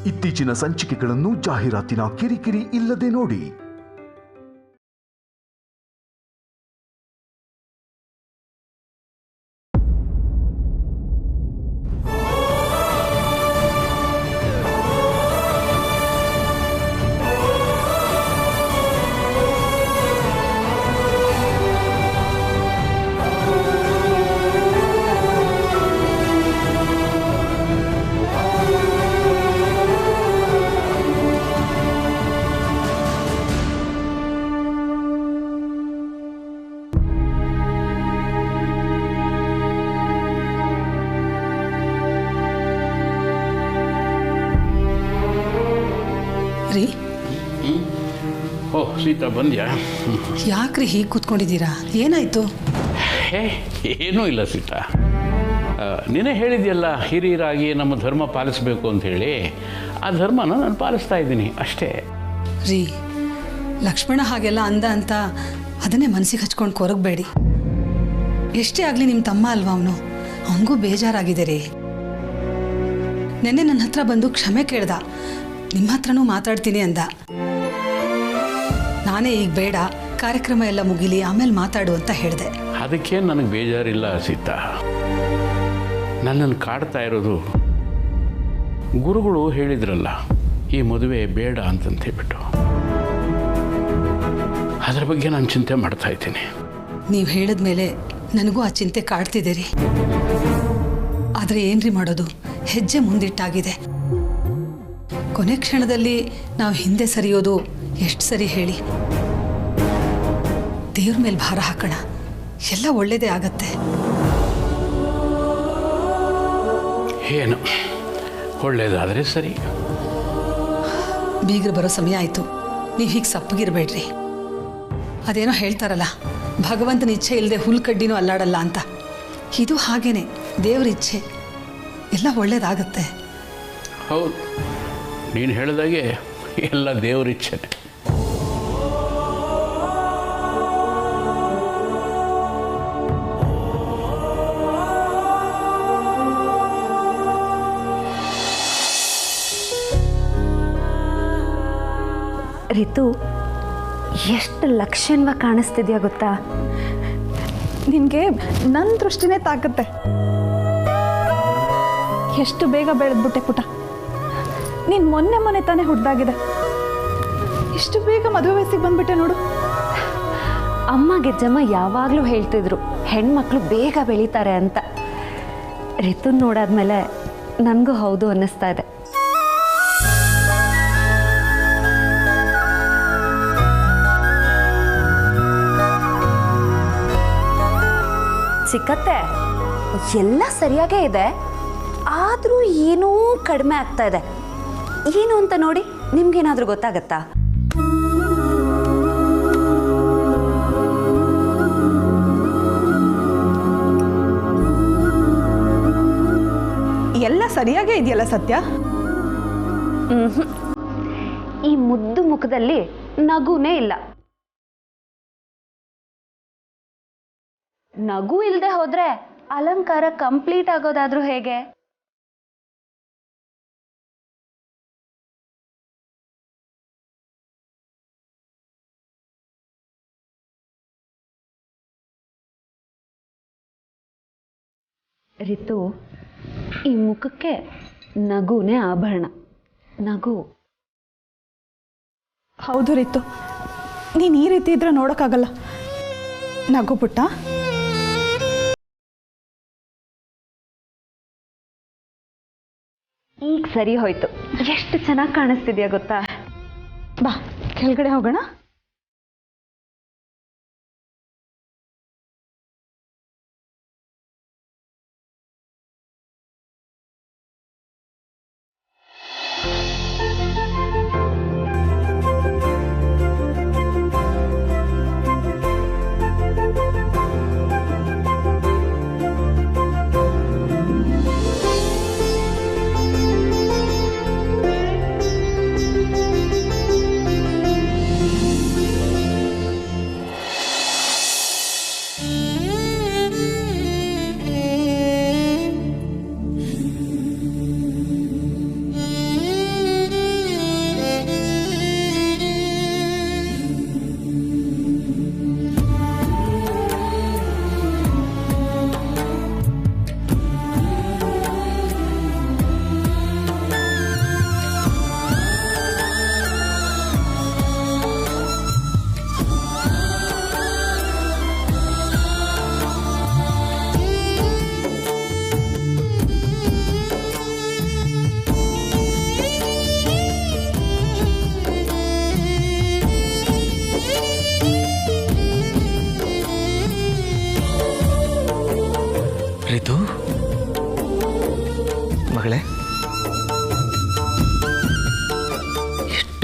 ಇತ್ತೀಚಿನ ಸಂಚಿಕೆಗಳನ್ನು ಜಾಹೀರಾತಿನ ಕಿರಿಕಿರಿ ಇಲ್ಲದೆ ನೋಡಿ. ಓ ಸೀತಾ ಬಂದ್ಯಾ? ಯಾಕ್ರಿ ಹೀಗೆ ಕೂತ್ಕೊಂಡಿದ್ದೀರಾ? ಏನಾಯ್ತು? ಏನೂ ಇಲ್ಲ ಸೀತಾ, ನೀನೇ ಹೇಳಿದ್ಯಲ್ಲ ಹಿರಿಯರಾಗಿ ನಮ್ಮ ಧರ್ಮ ಪಾಲಿಸಬೇಕು ಅಂತ ಹೇಳಿ, ಆ ಧರ್ಮನ ನಾನು ಪಾಲಿಸ್ತಾ ಇದ್ದೀನಿ ಅಷ್ಟೇ. ರೀ, ಲಕ್ಷ್ಮಣ ಹಾಗೆಲ್ಲ ಅಂದ ಅಂತ ಅದನ್ನೇ ಮನಸ್ಸಿಗೆ ಹಚ್ಕೊಂಡು ಕೊರಗಬೇಡಿ. ಎಷ್ಟೇ ಆಗಲಿ ನಿಮ್ಮ ತಮ್ಮ ಅಲ್ವಾ ಅವನು, ಅವನಿಗೂ ಬೇಜಾರಾಗಿದೆ ರೀ. ನೆನ್ನೆ ನನ್ನ ಹತ್ರ ಬಂದು ಕ್ಷಮೆ ಕೇಳ್ದ, ನಿಮ್ಮ ಹತ್ರನೂ ಮಾತಾಡ್ತೀನಿ ಅಂದ. ನಾನೇ ಈಗ ಬೇಡ, ಕಾರ್ಯಕ್ರಮ ಎಲ್ಲ ಮುಗಿಲಿ ಆಮೇಲೆ ಮಾತಾಡು ಅಂತ ಹೇಳಿದೆ. ಅದಕ್ಕೆ ನನಗೆ ಬೇಜಾರಿಲ್ಲ ಸೀತಾ. ನನ್ನನ್ನು ಕಾಡ್ತಾ ಇರೋದು ಗುರುಗಳು ಹೇಳಿದ್ರಲ್ಲ, ಈ ಮದುವೆ ಬೇಡ ಅಂತಂತ ಹೇಳ್ಬಿಟ್ಟು, ಅದರ ಬಗ್ಗೆ ನಾನು ಚಿಂತೆ ಮಾಡ್ತಾ ಇದ್ದೀನಿ. ನೀವು ಹೇಳಿದ ಮೇಲೆ ನನಗೂ ಆ ಚಿಂತೆ ಕಾಡ್ತಿದೆ ರೀ. ಆದರೆ ಏನ್ರಿ ಮಾಡೋದು, ಹೆಜ್ಜೆ ಮುಂದಿಟ್ಟಾಗಿದೆ. ಕೊನೆ ಕ್ಷಣದಲ್ಲಿ ನಾವು ಹಿಂದೆ ಸರಿಯೋದು ಎಷ್ಟು ಸರಿ ಹೇಳಿ? ದೇವ್ರ ಮೇಲೆ ಭಾರ ಹಾಕೋಣ, ಎಲ್ಲ ಒಳ್ಳೇದೇ ಆಗತ್ತೆ. ಏನು ಒಳ್ಳೇದಾದರೆ ಸರಿ. ಬೀಗರು ಬರೋ ಸಮಯ ಆಯಿತು, ನೀವು ಹೀಗೆ ಸಪ್ಪಗಿರಬೇಡ್ರಿ. ಅದೇನೋ ಹೇಳ್ತಾರಲ್ಲ, ಭಗವಂತನ ಇಚ್ಛೆ ಇಲ್ಲದೆ ಹುಲ್ಕಡ್ಡಿನೂ ಅಲ್ಲಾಡಲ್ಲ ಅಂತ. ಇದು ಹಾಗೇನೆ, ದೇವ್ರ ಇಚ್ಛೆ, ಎಲ್ಲ ಒಳ್ಳೇದಾಗತ್ತೆ. ಹೌದು, ನೀನು ಹೇಳಿದಾಗೆ ಎಲ್ಲ ದೇವ್ರ ಇಚ್ಛೆನೆ. ರಿತು, ಎಷ್ಟು ಲಕ್ಷಣವಾಗಿ ಕಾಣಿಸ್ತಿದ್ಯಾ ಗೊತ್ತಾ? ನಿನಗೆ ನನ್ನ ದೃಷ್ಟಿನೇ ತಾಕತ್ತೆ. ಎಷ್ಟು ಬೇಗ ಬೆಳೆದ್ಬಿಟ್ಟೆ ಪುಟ. ನೀನು ಮೊನ್ನೆ ತಾನೇ ಹುಡ್ದಾಗಿದೆ, ಇಷ್ಟು ಬೇಗ ಮದುವೆ ವಯಸ್ಸಿಗೆ ಬಂದ್ಬಿಟ್ಟೆ ನೋಡು. ಅಮ್ಮ ಗೆಜ್ಜಮ್ಮ ಯಾವಾಗಲೂ ಹೇಳ್ತಿದ್ರು ಹೆಣ್ಮಕ್ಳು ಬೇಗ ಬೆಳೀತಾರೆ ಅಂತ. ರಿತು ನೋಡಾದ್ಮೇಲೆ ನನಗೂ ಹೌದು ಅನ್ನಿಸ್ತಾ ಇದೆ. ಚಿಕ್ಕತ್ತೆ, ಎಲ್ಲ ಸರಿಯಾಗೇ ಇದೆ, ಆದರೂ ಏನೂ ಕಡಿಮೆ ಆಗ್ತಾ ಇದೆ. ಏನು ಅಂತ ನೋಡಿ, ನಿಮ್ಗೇನಾದರೂ ಗೊತ್ತಾಗತ್ತಾ? ಎಲ್ಲ ಸರಿಯಾಗೇ ಇದೆಯಲ್ಲ ಸತ್ಯ? ಈ ಮುದ್ದು ಮುಖದಲ್ಲಿ ನಗುನೇ ಇಲ್ಲ. ನಗು ಇಲ್ಲದೆ ಹೋದ್ರೆ ಅಲಂಕಾರ ಕಂಪ್ಲೀಟ್ ಆಗೋದಾದ್ರೂ ಹೇಗೆ? ರಿತು, ಈ ಮುಖಕ್ಕೆ ನಗುನೇ ಆಭರಣ. ನಗು. ಹೌದು ರಿತು, ನೀನು ಈ ರೀತಿ ಇದ್ರೆ ನೋಡೋಕ್ಕಾಗಲ್ಲ. ನಗು ಪುಟ್ಟ. ಈಗ ಸರಿ ಹೋಯ್ತು, ಎಷ್ಟು ಚೆನ್ನಾಗಿ ಕಾಣಿಸ್ತಿದ್ಯಾ ಗೊತ್ತಾ? ಬಾ, ಕೆಳಗಡೆ ಹೋಗೋಣ.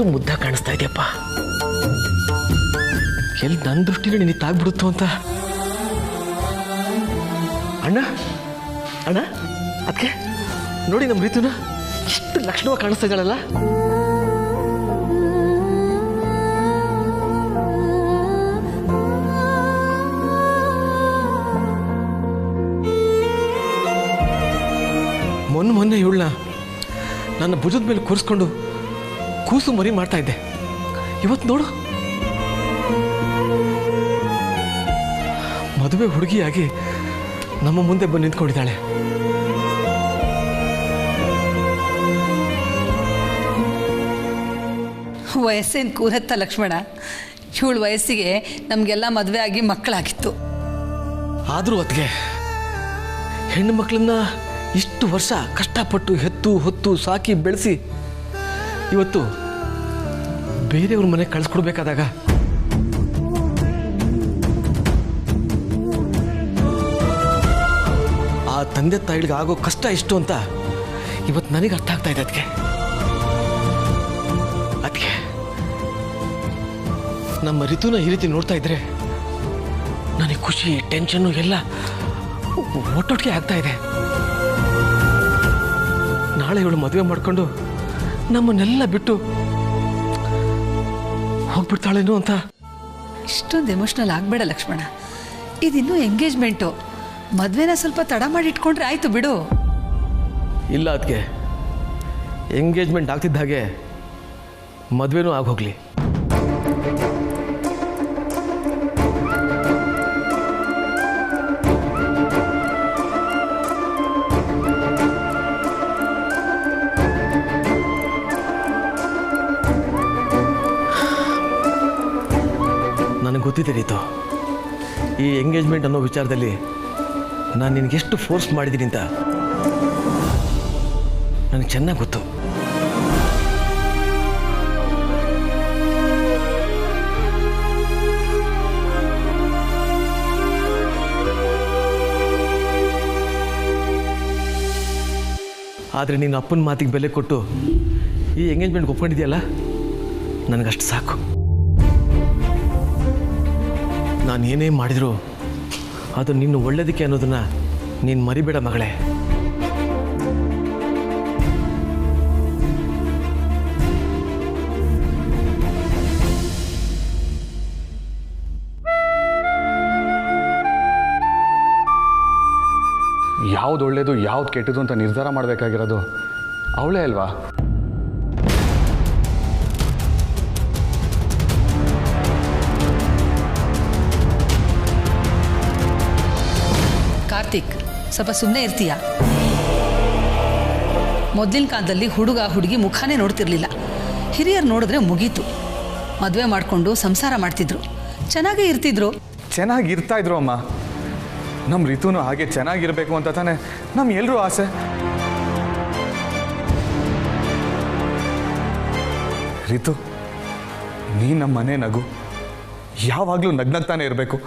ಎಷ್ಟು ಮುದ್ದ ಕಾಣಿಸ್ತಾ ಇದೆಯಪ್ಪ. ಎಲ್ಲಿ ನನ್ನ ದೃಷ್ಟಿಗೆ ನಿನಗೆ ತಾಗ್ಬಿಡುತ್ತೋ ಅಂತ. ಅಣ್ಣ ಅಣ್ಣ ಅದಕ್ಕೆ ನೋಡಿ ನಮ್ಮ ರೀತಿನ ಎಷ್ಟು ಲಕ್ಷಣವಾಗಿ ಕಾಣಿಸ್ತಾ ಇದ್ದಾಳಲ್ಲ. ಮೊನ್ನೆ ಇವಳನ್ನ ನನ್ನ ಭುಜದ ಮೇಲೆ ಕೂರಿಸ್ಕೊಂಡು ಕೂಸು ಮರಿ ಮಾಡ್ತಾ ಇದ್ದೆ. ಇವತ್ತು ನೋಡು ಮದುವೆ ಹುಡುಗಿಯಾಗಿ ನಮ್ಮ ಮುಂದೆ ಬಂದು ನಿಂತ್ಕೊಂಡಿದ್ದಾಳೆ. ವಯಸ್ಸೇನು ಕೂರತ್ತ ಲಕ್ಷ್ಮಣ? ಇವಳು ವಯಸ್ಸಿಗೆ ನಮಗೆಲ್ಲ ಮದುವೆ ಆಗಿ ಮಕ್ಕಳಾಗಿತ್ತು. ಆದರೂ ಅದಕ್ಕೆ ಹೆಣ್ಣು ಮಕ್ಕಳನ್ನ ಇಷ್ಟು ವರ್ಷ ಕಷ್ಟಪಟ್ಟು ಹೆತ್ತು ಹೊತ್ತು ಸಾಕಿ ಬೆಳೆಸಿ ಇವತ್ತು ಬೇರೆಯವ್ರ ಮನೆ ಕಳಿಸ್ಕೊಡ್ಬೇಕಾದಾಗ ಆ ತಂದೆ ತಾಯಿಗಳಿಗೆ ಆಗೋ ಕಷ್ಟ ಎಷ್ಟು ಅಂತ ಇವತ್ತು ನನಗೆ ಅರ್ಥ ಆಗ್ತಾ ಇದೆ. ಅದಕ್ಕೆ ನಮ್ಮ ಋತುನ ಈ ರೀತಿ ನೋಡ್ತಾ ಇದ್ರೆ ನನಗೆ ಖುಷಿ ಟೆನ್ಷನ್ನು ಎಲ್ಲ ಒಟ್ಟೊಟ್ಟಿಗೆ ಆಗ್ತಾ ಇದೆ. ನಾಳೆ ಇವಳು ಮದುವೆ ಮಾಡ್ಕೊಂಡು ನಮ್ಮನ್ನೆಲ್ಲ ಬಿಟ್ಟು ಹೋಗ್ಬಿಡ್ತಾಳೇನೋ ಅಂತ. ಇಷ್ಟೊಂದು ಎಮೋಷ್ನಲ್ ಆಗಬೇಡ ಲಕ್ಷ್ಮಣ. ಇದಿನ್ನೂ ಎಂಗೇಜ್ಮೆಂಟು. ಮದುವೆನ ಸ್ವಲ್ಪ ತಡ ಮಾಡಿ ಇಟ್ಕೊಂಡ್ರೆ ಆಯ್ತು ಬಿಡು. ಇಲ್ಲ ಅದಕ್ಕೆ ಎಂಗೇಜ್ಮೆಂಟ್ ಆಗ್ತಿದ್ದ ಹಾಗೆ ಮದುವೆನೂ ಆಗೋಗ್ಲಿ. ನನಗೆ ಗೊತ್ತಿದೆ ರೀತು, ಈ ಎಂಗೇಜ್ಮೆಂಟ್ ಅನ್ನೋ ವಿಚಾರದಲ್ಲಿ ನಾನು ನಿನಗೆಷ್ಟು ಫೋರ್ಸ್ ಮಾಡಿದ್ದೀನಿ ಅಂತ ನನಗೆ ಚೆನ್ನಾಗಿ ಗೊತ್ತು. ಆದರೆ ನೀನು ಅಪ್ಪನ ಮಾತಿಗೆ ಬೆಲೆ ಕೊಟ್ಟು ಈ ಎಂಗೇಜ್ಮೆಂಟ್ಗೆ ಒಪ್ಕೊಂಡಿದೆಯಲ್ಲ, ನನಗಷ್ಟು ಸಾಕು. ನಾನು ಏನೇ ಮಾಡಿದ್ರು ಅದು ನಿನ್ನ ಒಳ್ಳೆಯದಕ್ಕೆ ಅನ್ನೋದನ್ನ ನೀನು ಮರಿಬೇಡ ಮಗಳೇ. ಯಾವ್ದು ಒಳ್ಳೇದು ಯಾವ್ದು ಕೆಟ್ಟದು ಅಂತ ನಿರ್ಧಾರ ಮಾಡಬೇಕಾಗಿರೋದು ಅವಳೇ ಅಲ್ವಾ? ಕಾರ್ತಿಕ್, ಸ್ವಲ್ಪ ಸುಮ್ಮನೆ ಇರ್ತೀಯಾ? ಮೊದಲಿನ ಕಾಲದಲ್ಲಿ ಹುಡುಗ ಹುಡುಗಿ ಮುಖಾನೇ ನೋಡ್ತಿರ್ಲಿಲ್ಲ. ಹಿರಿಯರು ನೋಡಿದ್ರೆ ಮುಗೀತು. ಮದುವೆ ಮಾಡಿಕೊಂಡು ಸಂಸಾರ ಮಾಡ್ತಿದ್ರು, ಚೆನ್ನಾಗೇ ಇರ್ತಿದ್ರು. ಚೆನ್ನಾಗಿರ್ತಾ ಇದ್ರು ಅಮ್ಮ. ನಮ್ಮ ಋತುನು ಹಾಗೆ ಚೆನ್ನಾಗಿರ್ಬೇಕು ಅಂತ ತಾನೆ ನಮ್ಮ ಎಲ್ಲರೂ ಆಸೆ. ಋತು, ನೀ ನಮ್ಮ ಮನೆ ನಗು, ಯಾವಾಗಲೂ ನಗ್ನಗ್ತಾನೆ ಇರಬೇಕು.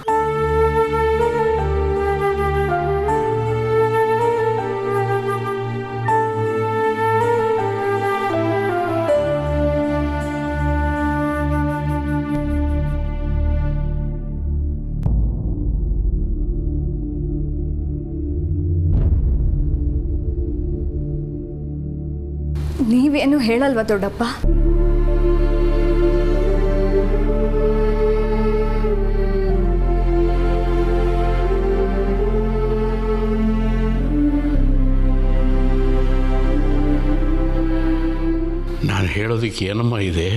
ನೀವೇನು ಹೇಳಲ್ವಾ ದೊಡ್ಡಪ್ಪ? ನಾನು ಹೇಳೋದಕ್ಕೆ ಏನಮ್ಮ ಇದೆ?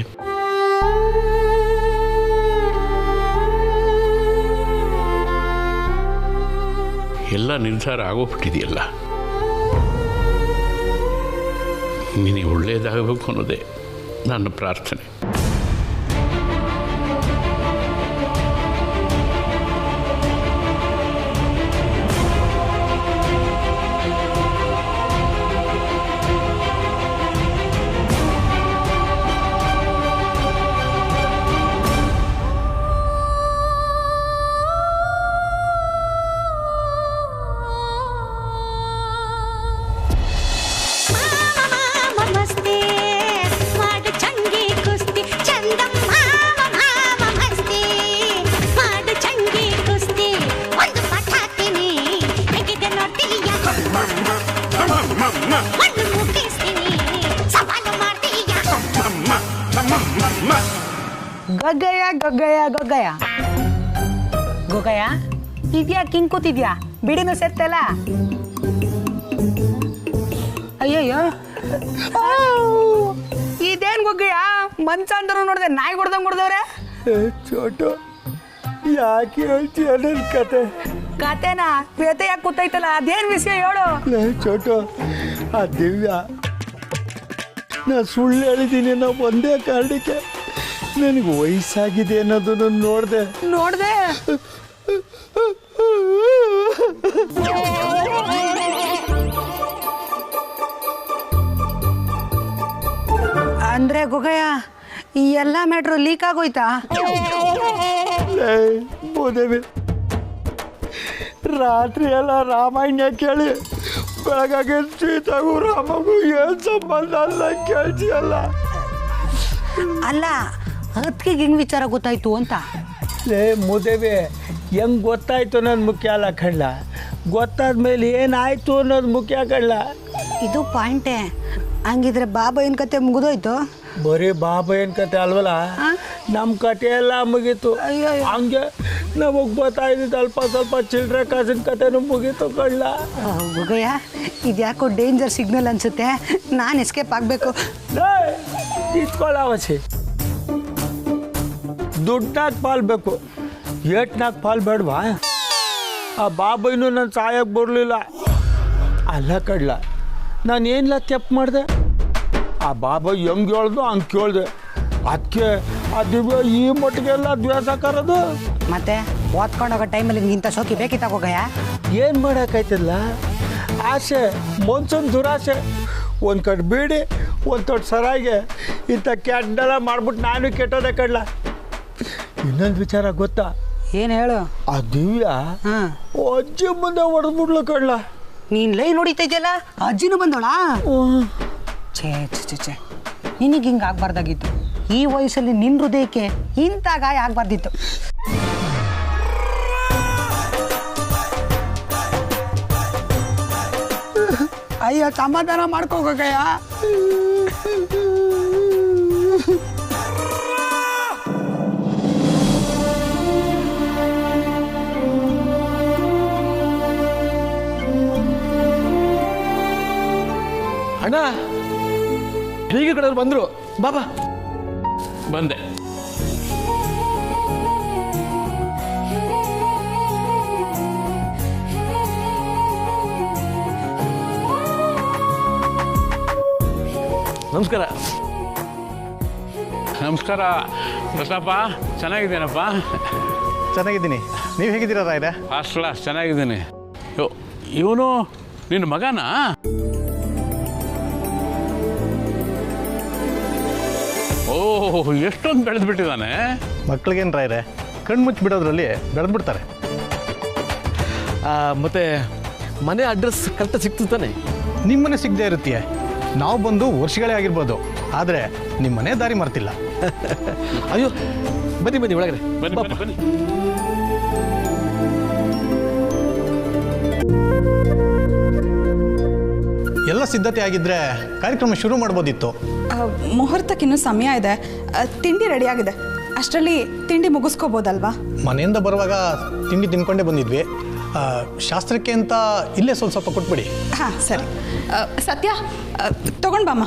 ಎಲ್ಲ ನಿರ್ಧಾರ ಆಗೋಗ್ಬಿಟ್ಟಿದೆಯಲ್ಲ. ನಿನಗೆ ಒಳ್ಳೆಯದಾಗಬೇಕು ಅನ್ನೋದೇ ನನ್ನ ಪ್ರಾರ್ಥನೆ. ಮಸ್ತಿ ಮಾಡು ಚಂಗಿ ಕುಸ್ತಿ ಗೊಗ್ಗಯ್ಯ ಗೊಗ್ಗಯ್ಯ ಗೊಗ್ಗಯ್ಯ ಗೊಗ್ಗಯ್ಯ ಇದ್ಯಾಕೆ ಹಿಂಗೆ ಕೂತಿದ್ಯಾ? ಬಿಡಿನೂ ಸೆತ್ತಲ್ಲ. ಅಯ್ಯಯ್ಯೋ ಇದೇನು ಗೊಗ್ಗಯ್ಯ ಮನ್ಸ ಅಂದ್ರು ನೋಡಿದೆ ನಾಯಿ ಹೊಡೆದವ್ರೆ. ಚೋಟು ಯಾಕೆ ಹೇಳ್ತೀಯ ನನ್ನ ಕತೆ? ಕತೆನಾ ವ್ಯತೆ ಯಾಕೆ ಕೂತೈತಲ್ಲ ಅದೇನು ವಿಷಯ ಹೇಳು. ಚೋಟು ಆ ದಿವ್ಯ ನಾ ಸುಳ್ಳು ಹೇಳಿದ್ದೀನಿ ಅನ್ನೋ ಒಂದೇ ಕಾರಣಕ್ಕೆ ನನಗೆ ವಯಸ್ಸಾಗಿದೆ ಅನ್ನೋದನ್ನು ನೋಡಿದೆ. ಅಂದ್ರೆ ಗೊಗ್ಗಯ್ಯ ಈ ಎಲ್ಲ ಮ್ಯಾಟ್ರು ಲೀಕ್ ಆಗೋಯ್ತಾ? ಬೋದೇವಿ ರಾತ್ರಿ ಎಲ್ಲ ರಾಮಾಯಣ ಕೇಳಿ ಬೆಳಗಾಗೆ ಸೀತಾಗೂ ರಾಮಗೂ ಏನು ಸಂಬಂಧ ಅಲ್ಲ ಕೇಳ್ತೀಯಲ್ಲ. ಅಲ್ಲ ಅದಕ್ಕೆ ಹೆಂಗ್ ವಿಚಾರ ಗೊತ್ತಾಯ್ತು ಅಂತ. ಮುದೇವಿ ಹೆಂಗೆ ಗೊತ್ತಾಯ್ತು ಅನ್ನೋದು ಮುಖ್ಯ ಅಲ್ಲ ಕಳ್ಳ, ಗೊತ್ತಾದ್ಮೇಲೆ ಏನಾಯ್ತು ಅನ್ನೋದು ಮುಖ್ಯ ಕಳ್ಳ. ಇದು ಪಾಯಿಂಟೇ. ಹಂಗಿದ್ರೆ ಬಾಬಾ ಏನ್ ಕತೆ ಮುಗಿದೋಯ್ತು? ಬರೀ ಬಾಬಾ ಏನು ಕತೆ ಅಲ್ವಲ್ಲ, ನಮ್ಮ ಕತೆ ಎಲ್ಲ ಮುಗೀತು. ಹಂಗೆ ನಮಗೆ ಗೊತ್ತಾಯ್ತು ಅಲ್ಪ ಸ್ವಲ್ಪ ಚಿಲ್ಡ್ರೆ ಕಾಸಿನ ಕತೆನೂ ಮುಗೀತು ಕಳ್ಳ. ಗೊಗ್ಗಯ್ಯ ಇದ್ಯಾಕೋ ಡೇಂಜರ್ ಸಿಗ್ನಲ್ ಅನ್ಸುತ್ತೆ, ನಾನು ಎಸ್ಕೇಪ್ ಆಗಬೇಕು. ಇಟ್ಕೊಳ್ಳಾವಸಿ ದುಡ್ಡಾಗ ಪಾಲ್ ಬೇಕು, ಏಟ್ನಾಗ ಪಾಲ್ ಬೇಡವಾ? ಆ ಬಾಬೈನೂ ನನ್ನ ಸಾಯಕ್ಕೆ ಬರಲಿಲ್ಲ. ಅಲ್ಲ ಕಡ್ಲ, ನಾನು ಏನಿಲ್ಲ ತಪ್ಪು ಮಾಡಿದೆ. ಆ ಬಾಬಾ ಹೆಂಗೆ ಹೇಳ್ದು ಹಂಗೆ ಕೇಳಿದೆ. ಅದಕ್ಕೆ ಆ ದಿವ್ಯ ಈ ಮಟ್ಟಿಗೆಲ್ಲ ದ್ವೇಷ ಕರೋದು. ಮತ್ತೆ ಓದ್ಕೊಂಡೋಗೋ ಟೈಮಲ್ಲಿ ಇಂಥ ಶೋಕಿ ಬೇಕಿತ್ತ ಗೊಗ್ಗಯ್ಯ? ಏನು ಮಾಡೋಕ್ಕಾಯ್ತಲ್ಲ, ಆಸೆ ಮನ್ಸನ್ ದುರಾಸೆ. ಒಂದು ಕಡೆ ಬೀಡಿ ಒಂದು ತೊಟ್ಟು ಸರಾಯಿಗೆ ಇಂಥ ಕೆಡ್ಡೆಲ್ಲ ಮಾಡ್ಬಿಟ್ಟು ನಾನು ಕೆಟ್ಟೋದೆ ಕಡ್ಲ. ಇನ್ನೊಂದು ವಿಚಾರ ಗೊತ್ತಾ? ಏನು ಹೇಳು. ಆ ದಿವ್ಯ ಅಜ್ಜಿ ಮುಂದೆ ಹೊಡೆದ್ಬಿಡ್ಲು ಕಡ್ಲ. ನೀನು ಲೈ ನೋಡಿತಾ ಇದೆಯಲ್ಲ ಅಜ್ಜಿನೂ ಬಂದೋಳಾ? ಛೇ ಛೇ ಛೇ ಛೇ ನಿನಗೆ ಹಿಂಗೆ ಆಗ್ಬಾರ್ದಾಗಿತ್ತು. ಈ ವಯಸ್ಸಲ್ಲಿ ನಿನ್ನ ಹೃದಯಕ್ಕೆ ಇಂಥ ಗಾಯ ಆಗ್ಬಾರ್ದಿತ್ತು. ಅಯ್ಯೋ ಸಮಾಧಾನ ಮಾಡ್ಕೋಗಯ್ಯ. ಅಣ್ಣ ಹೀಗೆ ಕಡೆಯವ್ರು ಬಂದರು. ಬಾಬಾ ಬಂದೆ. ನಮಸ್ಕಾರ. ನಮಸ್ಕಾರ ಪ್ರತಾಪ, ಚೆನ್ನಾಗಿದ್ದೇನಪ್ಪ? ಚೆನ್ನಾಗಿದ್ದೀನಿ. ನೀವು ಹೇಗಿದ್ದೀರಾ ರಾಯ್ರೆ? ಫಸ್ಟ್ ಕ್ಲಾಸ್, ಚೆನ್ನಾಗಿದ್ದೀನಿ. ಇವನು ನಿನ್ನ ಮಗನಾ? ಓಹ್, ಎಷ್ಟೊಂದು ಬೆಳೆದ್ಬಿಟ್ಟಿದ್ದಾನೆ. ಮಕ್ಳಿಗೇನು ರಾಯ್ರೆ, ಕಣ್ಣು ಮುಚ್ಚಿ ಬಿಡೋದ್ರಲ್ಲಿ ಬೆಳೆದ್ಬಿಡ್ತಾರೆ. ಮತ್ತು ಮನೆ ಅಡ್ರೆಸ್ ಕರೆಕ್ಟಾಗಿ ಸಿಕ್ತು ತಾನೆ? ನಿಮ್ಮನೆ ಸಿಗದೆ ಇರುತ್ತೀಯ. ನಾವು ಬಂದು ವರ್ಷಗಳೇ ಆಗಿರ್ಬೋದು, ಆದರೆ ನಿಮ್ಮನೆ ದಾರಿ ಮರ್ತಿಲ್ಲ. ಅಯ್ಯೋ ಬನ್ನಿ ಬನ್ನಿ ಒಳಗಡೆ ಬನ್ನಿ ಬನ್ನಿ ಬನ್ನಿ. ಎಲ್ಲ ಸಿದ್ಧತೆ ಆಗಿದ್ದರೆ ಕಾರ್ಯಕ್ರಮ ಶುರು ಮಾಡ್ಬೋದಿತ್ತು. ಮುಹೂರ್ತಕ್ಕಿನ್ನೂ ಸಮಯ ಇದೆ. ತಿಂಡಿ ರೆಡಿಯಾಗಿದೆ, ಅಷ್ಟರಲ್ಲಿ ತಿಂಡಿ ಮುಗಿಸ್ಕೋಬೋದಲ್ವಾ? ಮನೆಯಿಂದ ಬರುವಾಗ ತಿಂಡಿ ತಿನ್ಕೊಂಡೇ ಬಂದಿದ್ವಿ. ಶಾಸ್ತ್ರಕ್ಕೆ ಅಂತ ಇಲ್ಲೇ ಸ್ವಲ್ಪ ಕೊಟ್ಬಿಡಿ. ಹಾಂ ಸರಿ. ಸತ್ಯ ತಗೊಂಡು ಬಾಮ್ಮ.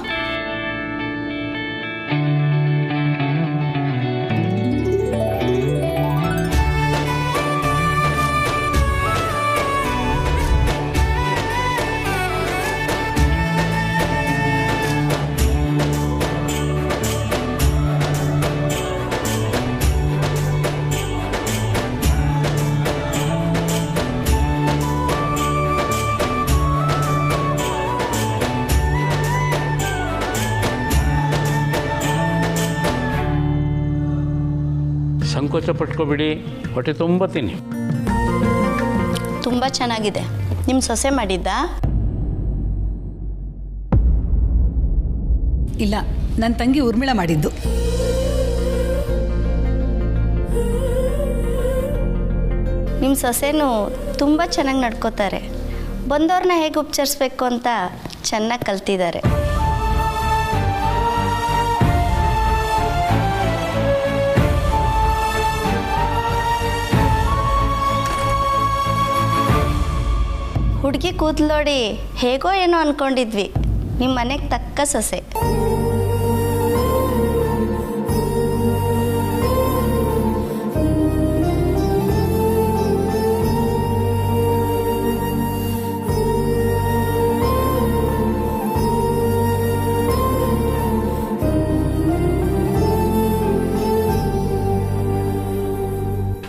ಸಂಕೋಚ ಪಟ್ಕೋಬಿಡಿ, ಹೊಟ್ಟೆ ತುಂಬ ತಿನ್ನಿ. ತುಂಬ ಚೆನ್ನಾಗಿದೆ. ನಿಮ್ಮ ಸೊಸೆ ಮಾಡಿದ್ದಾ? ಇಲ್ಲ, ನನ್ನ ತಂಗಿ ಊರ್ಮಿಳ ಮಾಡಿದ್ದು. ನಿಮ್ಮ ಸೊಸೆನೂ ತುಂಬ ಚೆನ್ನಾಗಿ ನಡ್ಕೋತಾರೆ. ಬಂದವ್ರನ್ನ ಹೇಗೆ ಉಪಚರಿಸ್ಬೇಕು ಅಂತ ಚೆನ್ನಾಗಿ ಕಲ್ತಿದ್ದಾರೆ. ಹುಡುಗಿ ಕೂದಲು ನೋಡಿ ಹೇಗೋ ಏನೋ ಅಂದ್ಕೊಂಡಿದ್ವಿ, ನಿಮ್ಮ ಮನೆಗೆ ತಕ್ಕ ಸೊಸೆ.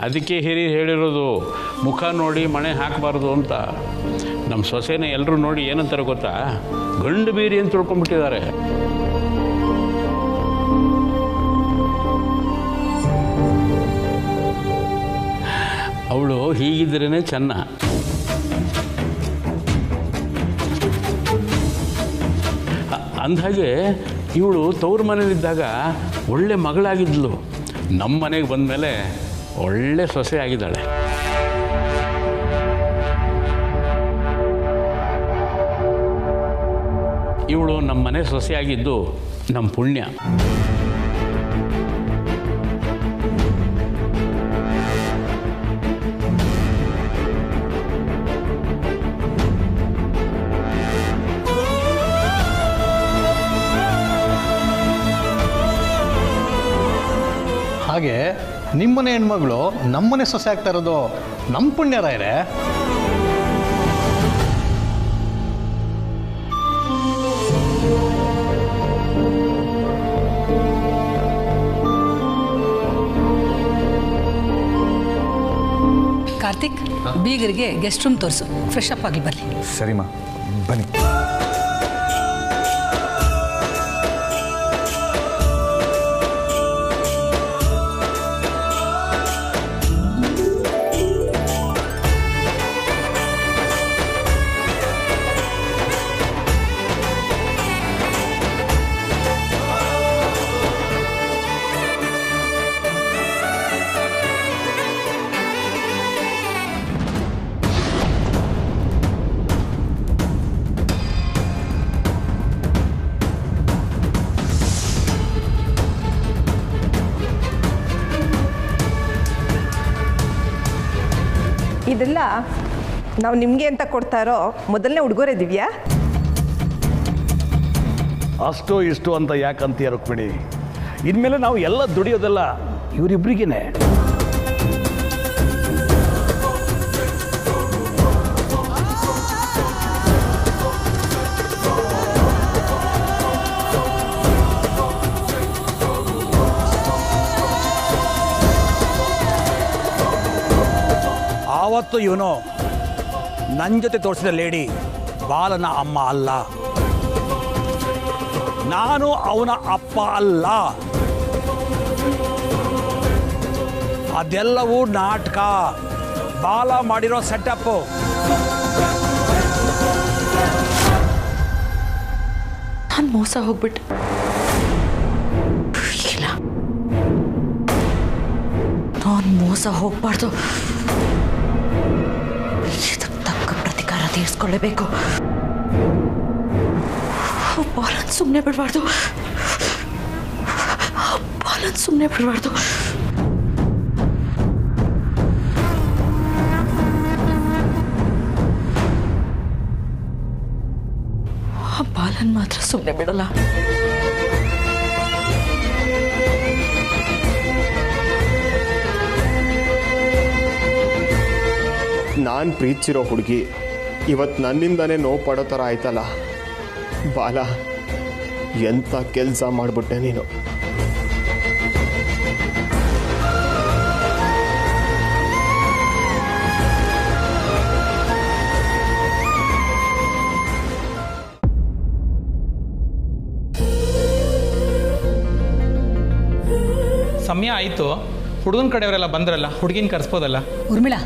ಅದಕ್ಕೆ ಹಿರಿಯರು ಹೇಳಿರೋದು ಮುಖ ನೋಡಿ ಮಣೆ ಹಾಕಬಾರ್ದು ಅಂತ. ನಮ್ಮ ಸೊಸೆನ ಎಲ್ಲರೂ ನೋಡಿ ಏನಂತಾರೆ ಗೊತ್ತಾ, ಗಂಡು ಬೀರಿ ಅಂತ ತಿಳ್ಕೊಂಡ್ಬಿಟ್ಟಿದ್ದಾರೆ. ಅವಳು ಹೀಗಿದ್ರೇ ಚೆನ್ನ. ಅಂದಹಾಗೆ ಇವಳು ತವ್ರ ಮನೇಲಿದ್ದಾಗ ಒಳ್ಳೆ ಮಗಳಾಗಿದ್ಲು. ನಮ್ಮ ಮನೆಗೆ ಬಂದಮೇಲೆ ಒಳ್ಳೆ ಸೊಸೆ ಆಗಿದ್ದಾಳೆ. ಇವಳು ನಮ್ಮ ಮನೆ ಸೊಸೆಯಾಗಿದ್ದು ನಮ್ಮ ಪುಣ್ಯ. ಹಾಗೆ ನಿಮ್ಮನೆ ಹೆಣ್ಮಗಳು ನಮ್ಮನೆ ಸೊಸೆ ಆಗ್ತಾ ಇರೋದು ನಮ್ಮ ಪುಣ್ಯ ರಾಯರೇ. ಕಾರ್ತಿಕ್, ಬೀಗರಿಗೆ ಗೆಸ್ಟ್ ರೂಮ್ ತೋರಿಸು, ಫ್ರೆಶ್ ಅಪ್ ಆಗಿ ಬರಲಿ. ಸರಿಮಾ, ಬನ್ನಿ. ಇದೆಲ್ಲ ನಾವು ನಿಮಗೆ ಅಂತ ಕೊಡ್ತಾರೋ ಮೊದಲನೇ ಉಡುಗೊರೆ ದಿವ್ಯಾ. ಅಷ್ಟು ಇಷ್ಟು ಅಂತ ಯಾಕಂತೀಯ ರುಕ್ಮಿಣಿ? ಇನ್ಮೇಲೆ ನಾವು ಎಲ್ಲ ದುಡಿಯೋದೆಲ್ಲ ಇವರಿಬ್ಬರಿಗೇನೆ. ಆವತ್ತು ಇವನು ನನ್ನ ಜೊತೆ ತೋರಿಸಿದ ಲೇಡಿ ಬಾಲನ ಅಮ್ಮ ಅಲ್ಲ, ನಾನು ಅವನ ಅಪ್ಪ ಅಲ್ಲ. ಅದೆಲ್ಲವೂ ನಾಟಕ, ಬಾಲ ಮಾಡಿರೋ ಸೆಟಪ್ಪು. ನಾನು ಮೋಸ ಹೋಗ್ಬಿಟ್ಟೆ. ಇಲ್ಲ, ನಾನು ಮೋಸ ಹೋಗ್ಬಾರ್ದು. ಇದಕ್ಕೆ ತಕ್ಕ ಪ್ರತಿಕಾರ ತೀರಿಸ್ಕೊಳ್ಳೇಬೇಕು. ಬಾಲನ್ ಸುಮ್ಮನೆ ಬಿಡಬಾರ್ದು. ಬಾಲನ್ ಸುಮ್ಮನೆ ಬಿಡಬಾರ್ದು. ಬಾಲನ್ ಮಾತ್ರ ಸುಮ್ಮನೆ ಬಿಡಲ್ಲ. ನಾನು ಪ್ರೀತಿಸಿರೋ ಹುಡುಗಿ ಇವತ್ತು ನನ್ನಿಂದನೇ ನೋವು ಪಡೋ ಥರ ಆಯ್ತಲ್ಲ. ಬಾಲ, ಎಂಥ ಕೆಲಸ ಮಾಡಿಬಿಟ್ಟೆ ನೀನು. ಸಮಯ ಆಯಿತು, ಹುಡುಗನ ಕಡೆಯವರೆಲ್ಲ ಬಂದ್ರಲ್ಲ, ಹುಡುಗಿನ ಕರೆಸ್ಬೋದಲ್ಲ? ಉರ್ಮಿಳಾ,